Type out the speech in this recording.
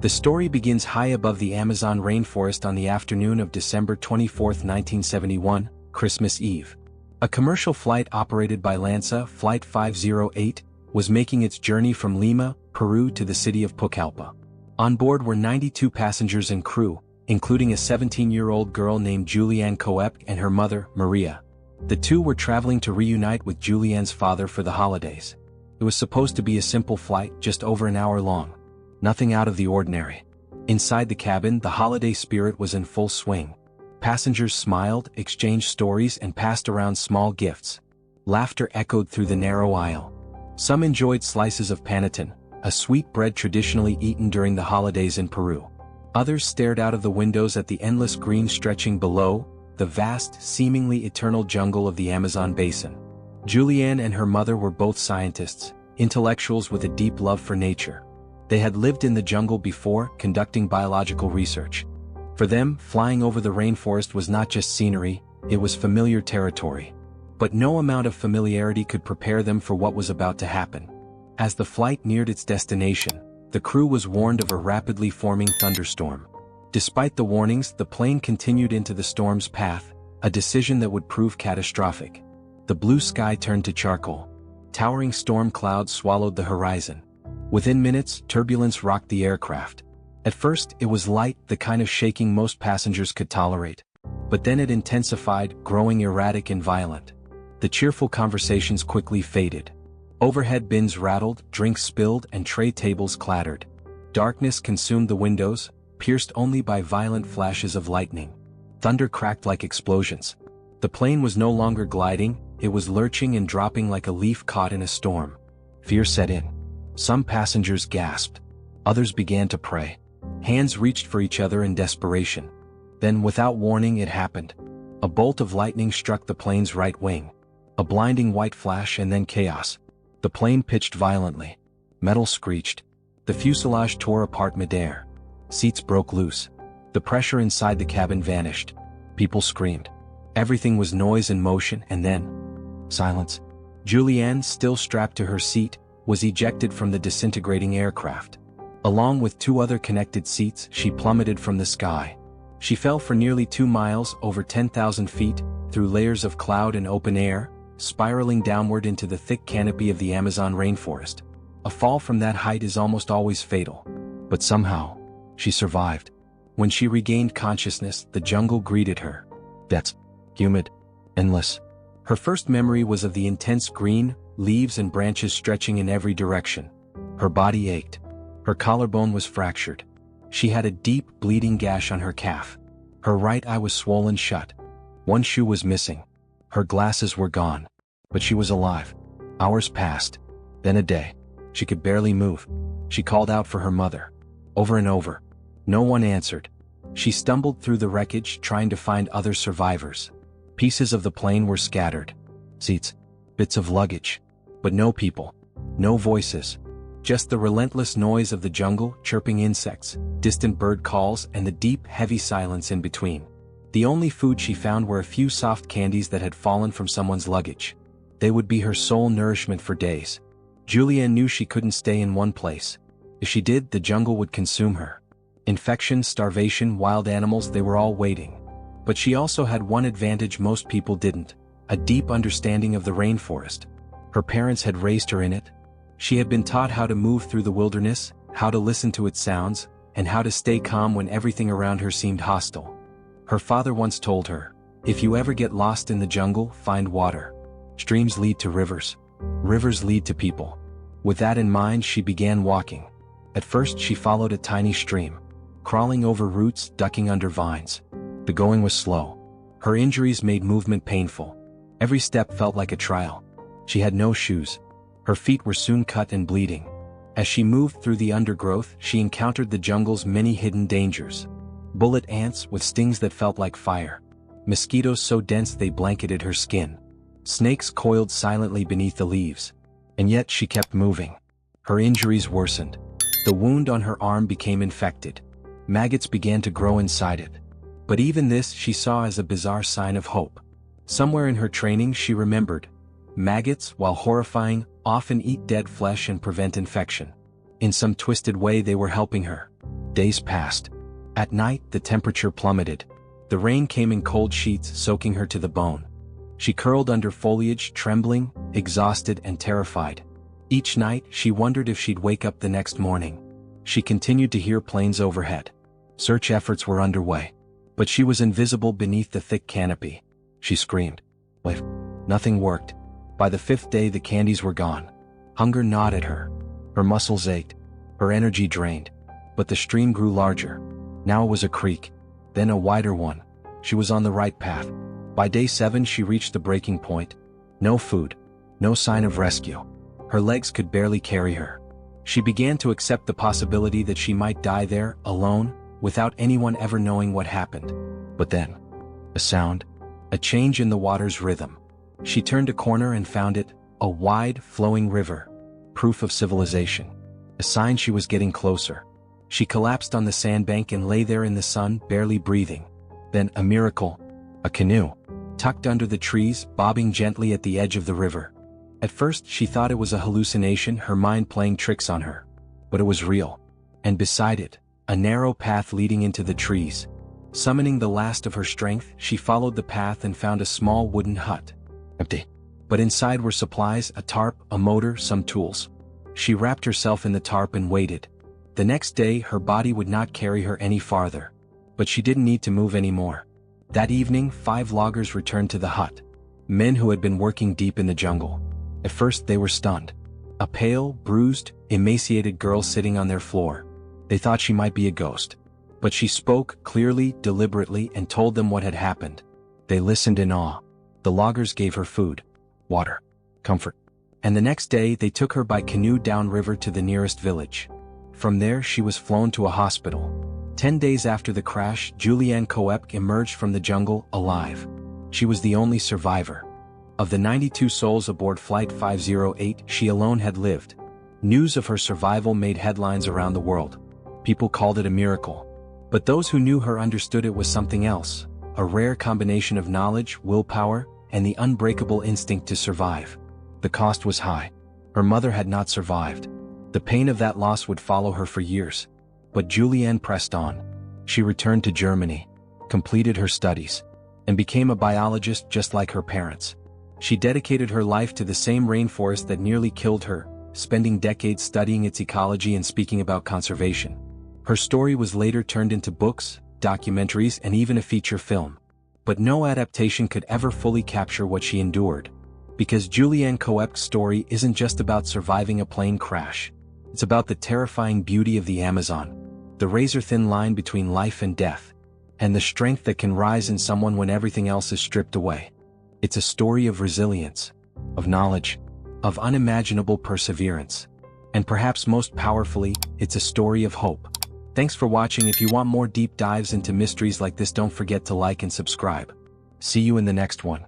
The story begins high above the Amazon rainforest on the afternoon of December 24, 1971, Christmas Eve. A commercial flight operated by LANSA Flight 508 was making its journey from Lima, Peru to the city of Pucallpa. On board were 92 passengers and crew, including a 17-year-old girl named Julianne Coep and her mother, Maria. The two were traveling to reunite with Julianne's father for the holidays. It was supposed to be a simple flight, just over an hour long. Nothing out of the ordinary. Inside the cabin, the holiday spirit was in full swing. Passengers smiled, exchanged stories, and passed around small gifts. Laughter echoed through the narrow aisle. Some enjoyed slices of panettone, a sweet bread traditionally eaten during the holidays in Peru. Others stared out of the windows at the endless green stretching below, the vast, seemingly eternal jungle of the Amazon basin. Julianne and her mother were both scientists, intellectuals with a deep love for nature. They had lived in the jungle before, conducting biological research. For them, flying over the rainforest was not just scenery, it was familiar territory. But no amount of familiarity could prepare them for what was about to happen. As the flight neared its destination, the crew was warned of a rapidly forming thunderstorm. Despite the warnings, the plane continued into the storm's path, a decision that would prove catastrophic. The blue sky turned to charcoal. Towering storm clouds swallowed the horizon. Within minutes, turbulence rocked the aircraft. At first, it was light, the kind of shaking most passengers could tolerate. But then it intensified, growing erratic and violent. The cheerful conversations quickly faded. Overhead bins rattled, drinks spilled, and tray tables clattered. Darkness consumed the windows, pierced only by violent flashes of lightning. Thunder cracked like explosions. The plane was no longer gliding, it was lurching and dropping like a leaf caught in a storm. Fear set in. Some passengers gasped. Others began to pray. Hands reached for each other in desperation. Then, without warning, it happened. A bolt of lightning struck the plane's right wing. A blinding white flash and then chaos. The plane pitched violently. Metal screeched. The fuselage tore apart midair. Seats broke loose. The pressure inside the cabin vanished. People screamed. Everything was noise and motion, and then silence. Julianne, still strapped to her seat, was ejected from the disintegrating aircraft. Along with two other connected seats, she plummeted from the sky. She fell for nearly 2 miles, over 10,000 feet, through layers of cloud and open air, spiraling downward into the thick canopy of the Amazon rainforest. A fall from that height is almost always fatal. But somehow, she survived. When she regained consciousness, the jungle greeted her. Dense, humid, endless. Her first memory was of the intense green, leaves and branches stretching in every direction. Her body ached. Her collarbone was fractured. She had a deep, bleeding gash on her calf. Her right eye was swollen shut. One shoe was missing. Her glasses were gone. But she was alive. Hours passed. Then a day. She could barely move. She called out for her mother. Over and over. No one answered. She stumbled through the wreckage, trying to find other survivors. Pieces of the plane were scattered. Seats. Bits of luggage. But no people. No voices. Just the relentless noise of the jungle, chirping insects, distant bird calls, and the deep, heavy silence in between. The only food she found were a few soft candies that had fallen from someone's luggage. They would be her sole nourishment for days. Julianne knew she couldn't stay in one place. If she did, the jungle would consume her. Infection, starvation, wild animals, they were all waiting. But she also had one advantage most people didn't: a deep understanding of the rainforest. Her parents had raised her in it. She had been taught how to move through the wilderness, how to listen to its sounds, and how to stay calm when everything around her seemed hostile. Her father once told her, "If you ever get lost in the jungle, find water. Streams lead to rivers. Rivers lead to people." With that in mind, she began walking. At first, she followed a tiny stream, crawling over roots, ducking under vines. The going was slow. Her injuries made movement painful. Every step felt like a trial. She had no shoes. Her feet were soon cut and bleeding. As she moved through the undergrowth, she encountered the jungle's many hidden dangers. Bullet ants with stings that felt like fire. Mosquitoes so dense they blanketed her skin. Snakes coiled silently beneath the leaves. And yet she kept moving. Her injuries worsened. The wound on her arm became infected. Maggots began to grow inside it. But even this she saw as a bizarre sign of hope. Somewhere in her training she remembered. Maggots, while horrifying, often eat dead flesh and prevent infection. In some twisted way they were helping her. Days passed. At night, the temperature plummeted. The rain came in cold sheets, soaking her to the bone. She curled under foliage, trembling, exhausted and terrified. Each night, she wondered if she'd wake up the next morning. She continued to hear planes overhead. Search efforts were underway. But she was invisible beneath the thick canopy. She screamed. Wait. Nothing worked. By the 5th day, the candies were gone. Hunger gnawed at her. Her muscles ached. Her energy drained. But the stream grew larger. Now it was a creek. Then a wider one. She was on the right path. By day 7, she reached the breaking point. No food. No sign of rescue. Her legs could barely carry her. She began to accept the possibility that she might die there, alone, without anyone ever knowing what happened. But then, a sound, a change in the water's rhythm. She turned a corner and found it, a wide, flowing river. Proof of civilization. A sign she was getting closer. She collapsed on the sandbank and lay there in the sun, barely breathing. Then, a miracle. A canoe, tucked under the trees, bobbing gently at the edge of the river. At first, she thought it was a hallucination, her mind playing tricks on her. But it was real. And beside it, a narrow path leading into the trees. Summoning the last of her strength, she followed the path and found a small wooden hut. Empty. But inside were supplies, a tarp, a motor, some tools. She wrapped herself in the tarp and waited. The next day, her body would not carry her any farther. But she didn't need to move anymore. That evening, 5 loggers returned to the hut. Men who had been working deep in the jungle. At first, they were stunned. A pale, bruised, emaciated girl sitting on their floor. They thought she might be a ghost. But she spoke clearly, deliberately, and told them what had happened. They listened in awe. The loggers gave her food, water, comfort. And the next day, they took her by canoe downriver to the nearest village. From there, she was flown to a hospital. 10 days after the crash, Julianne Koepke emerged from the jungle, alive. She was the only survivor. Of the 92 souls aboard Flight 508, she alone had lived. News of her survival made headlines around the world. People called it a miracle. But those who knew her understood it was something else, a rare combination of knowledge, willpower, and the unbreakable instinct to survive. The cost was high. Her mother had not survived. The pain of that loss would follow her for years. But Julianne pressed on. She returned to Germany, completed her studies, and became a biologist just like her parents. She dedicated her life to the same rainforest that nearly killed her, spending decades studying its ecology and speaking about conservation. Her story was later turned into books, documentaries, and even a feature film. But no adaptation could ever fully capture what she endured. Because Julianne Koepke's story isn't just about surviving a plane crash. It's about the terrifying beauty of the Amazon, the razor-thin line between life and death, and the strength that can rise in someone when everything else is stripped away. It's a story of resilience, of knowledge, of unimaginable perseverance. And perhaps most powerfully, it's a story of hope. Thanks for watching. If you want more deep dives into mysteries like this, don't forget to like and subscribe. See you in the next one.